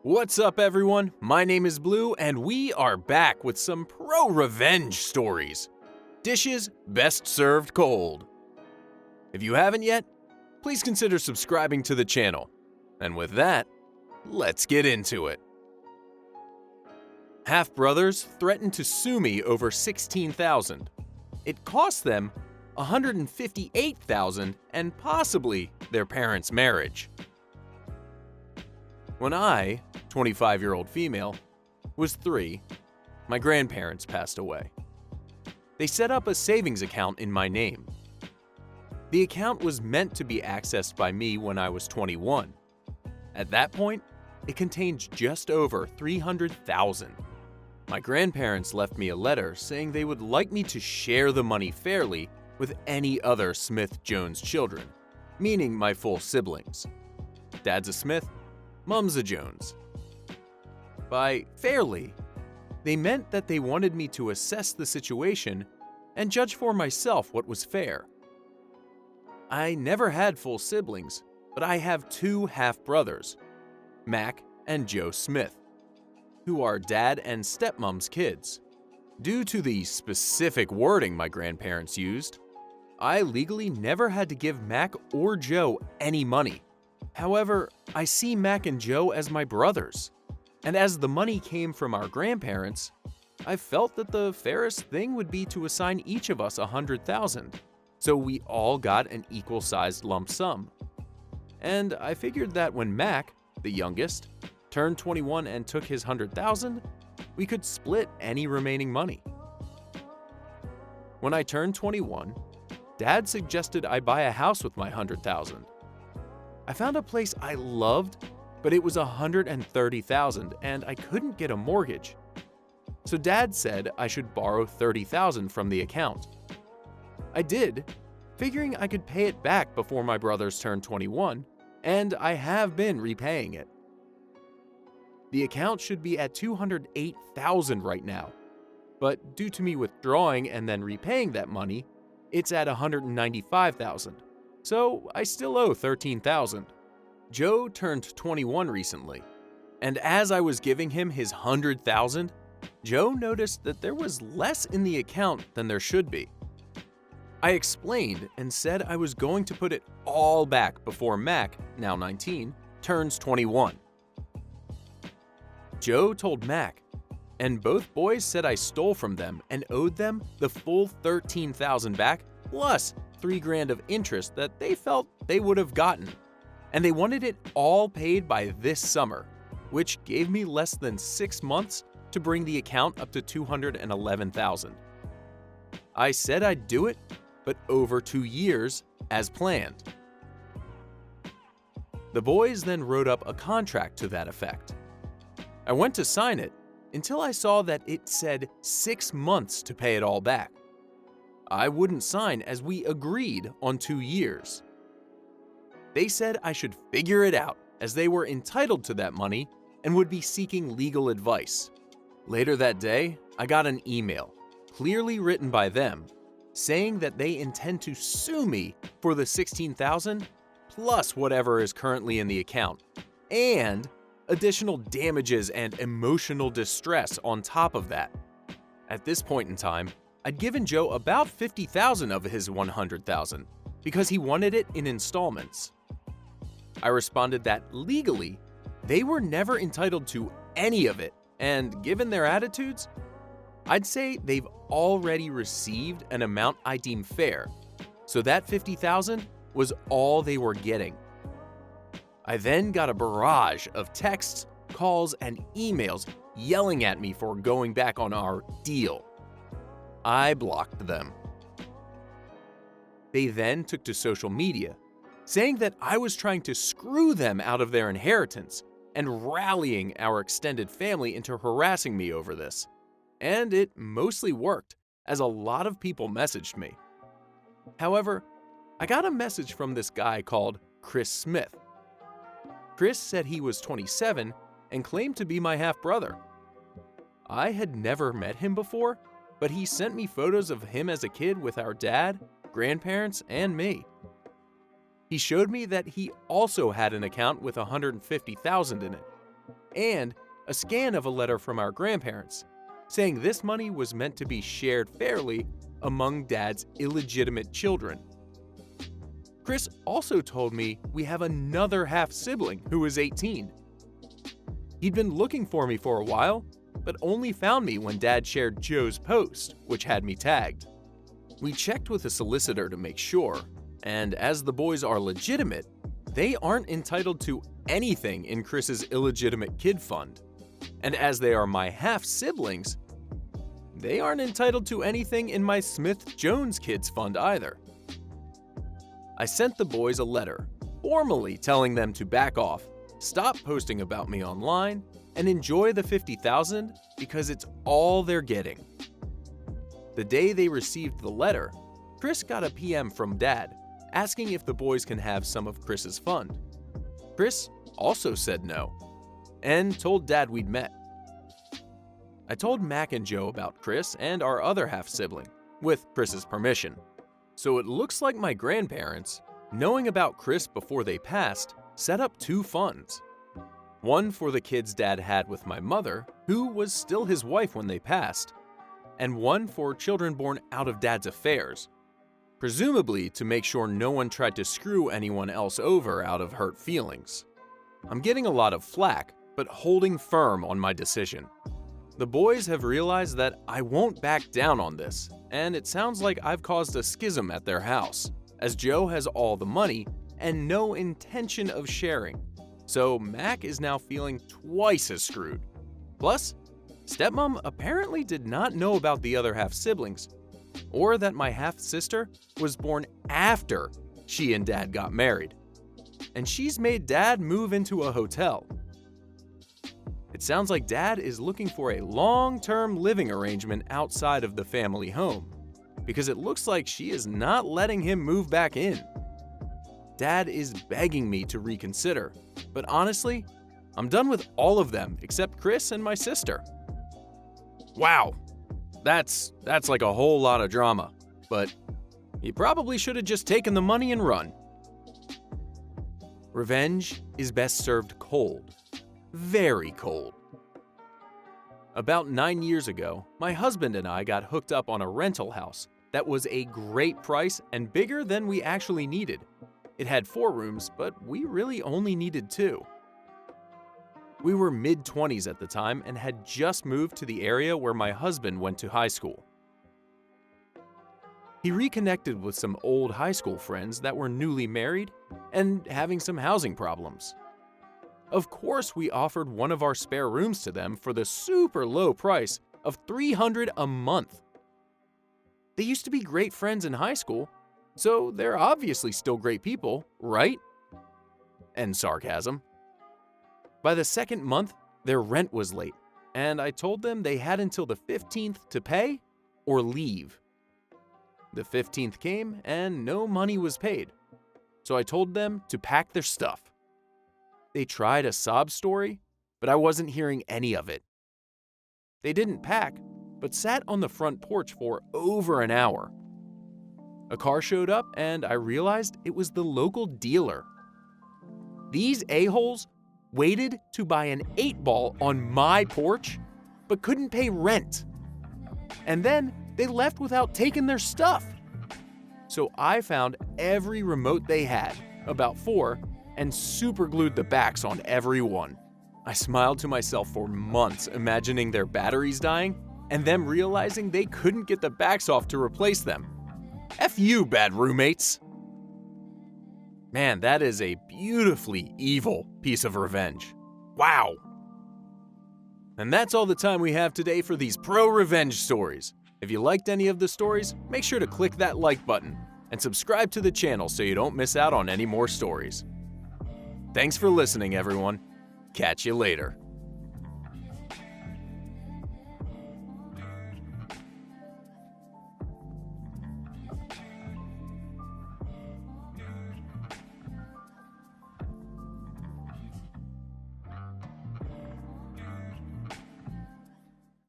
What's up, everyone? My name is Blue, and we are back with some ProRevenge stories. Dishes best served cold. If you haven't yet, please consider subscribing to the channel. And with that, let's get into it. Half-brothers threatened to sue me over $16,000. It cost them $158,000 and possibly their parents' marriage. When I, 25-year-old female, was 3, my grandparents passed away. They set up a savings account in my name. The account was meant to be accessed by me when I was 21. At that point, it contained just over $300,000. My grandparents left me a letter saying they would like me to share the money fairly with any other Smith-Jones children, meaning my full siblings. Dad's a Smith, Mom's a Jones. By fairly, they meant that they wanted me to assess the situation and judge for myself what was fair. I never had full siblings, but I have 2 half-brothers, Mac and Joe Smith, who are dad and stepmom's kids. Due to the specific wording my grandparents used, I legally never had to give Mac or Joe any money. However, I see Mac and Joe as my brothers, and as the money came from our grandparents, I felt that the fairest thing would be to assign each of us $100,000, so we all got an equal-sized lump sum. And I figured that when Mac, the youngest, turned 21 and took his $100,000, we could split any remaining money. When I turned 21, Dad suggested I buy a house with my $100,000. I found a place I loved, but it was $130,000 and I couldn't get a mortgage. So Dad said I should borrow $30,000 from the account. I did, figuring I could pay it back before my brothers turned 21, and I have been repaying it. The account should be at $208,000 right now, but due to me withdrawing and then repaying that money, it's at $195,000. So I still owe $13,000. Joe turned 21 recently, and as I was giving him his $100,000, Joe noticed that there was less in the account than there should be. I explained and said I was going to put it all back before Mac, now 19, turns 21. Joe told Mac, and both boys said I stole from them and owed them the full $13,000 back plus $3,000 of interest that they felt they would have gotten, and they wanted it all paid by this summer, which gave me less than 6 months to bring the account up to $211,000. I said I'd do it, but over 2 years as planned. The boys then wrote up a contract to that effect. I went to sign it until I saw that it said 6 months to pay it all back. I wouldn't sign as we agreed on 2 years. They said I should figure it out as they were entitled to that money and would be seeking legal advice. Later that day, I got an email, clearly written by them, saying that they intend to sue me for the $16,000 plus whatever is currently in the account, and additional damages and emotional distress on top of that. At this point in time, I'd given Joe about $50,000 of his $100,000 because he wanted it in installments. I responded that legally, they were never entitled to any of it, and given their attitudes, I'd say they've already received an amount I deem fair, so that $50,000 was all they were getting. I then got a barrage of texts, calls, and emails yelling at me for going back on our deal. I blocked them. They then took to social media, saying that I was trying to screw them out of their inheritance and rallying our extended family into harassing me over this. And it mostly worked, as a lot of people messaged me. However, I got a message from this guy called Chris Smith. Chris said he was 27 and claimed to be my half-brother. I had never met him before, but he sent me photos of him as a kid with our dad, grandparents, and me. He showed me that he also had an account with $150,000 in it. and a scan of a letter from our grandparents saying this money was meant to be shared fairly among Dad's illegitimate children. Chris also told me we have another half-sibling who is 18. He'd been looking for me for a while, but only found me when Dad shared Joe's post, which had me tagged. We checked with a solicitor to make sure, and as the boys are legitimate, they aren't entitled to anything in Chris's illegitimate kid fund. And as they are my half-siblings, they aren't entitled to anything in my Smith-Jones kids fund either. I sent the boys a letter, formally telling them to back off, stop posting about me online, and enjoy the $50,000 because it's all they're getting. The day they received the letter, Chris got a PM from Dad asking if the boys can have some of Chris's fund. Chris also said no, and told Dad we'd met. I told Mac and Joe about Chris and our other half-sibling, with Chris's permission. So it looks like my grandparents, knowing about Chris before they passed, set up two funds. One for the kids Dad had with my mother, who was still his wife when they passed, and one for children born out of Dad's affairs, presumably to make sure no one tried to screw anyone else over out of hurt feelings. I'm getting a lot of flack, but holding firm on my decision. The boys have realized that I won't back down on this, and it sounds like I've caused a schism at their house, as Joe has all the money and no intention of sharing. So Mac is now feeling twice as screwed. Plus, stepmom apparently did not know about the other half-siblings, or that my half-sister was born after she and Dad got married. And she's made Dad move into a hotel. It sounds like Dad is looking for a long-term living arrangement outside of the family home, because it looks like she is not letting him move back in. Dad is begging me to reconsider, but honestly, I'm done with all of them except Chris and my sister. Wow, that's like a whole lot of drama, but he probably should have just taken the money and run. Revenge is best served cold. Very cold. About 9 years ago, my husband and I got hooked up on a rental house that was a great price and bigger than we actually needed. It had 4 rooms, but we really only needed 2. We were mid-20s at the time and had just moved to the area where my husband went to high school. He reconnected with some old high school friends that were newly married and having some housing problems. Of course, we offered one of our spare rooms to them for the super low price of $300 a month. They used to be great friends in high school, so they're obviously still great people, right? And sarcasm. By the second month, their rent was late, and I told them they had until the 15th to pay or leave. The 15th came and no money was paid, so I told them to pack their stuff. They tried a sob story, but I wasn't hearing any of it. They didn't pack, but sat on the front porch for over an hour. A car showed up and I realized it was the local dealer. These a-holes waited to buy an 8-ball on my porch, but couldn't pay rent. And then they left without taking their stuff. So I found every remote they had, about 4, and superglued the backs on every one. I smiled to myself for months imagining their batteries dying and them realizing they couldn't get the backs off to replace them. F you, bad roommates! Man, that is a beautifully evil piece of revenge. Wow! And that's all the time we have today for these pro-revenge stories. If you liked any of the stories, make sure to click that like button and subscribe to the channel so you don't miss out on any more stories. Thanks for listening, everyone. Catch you later.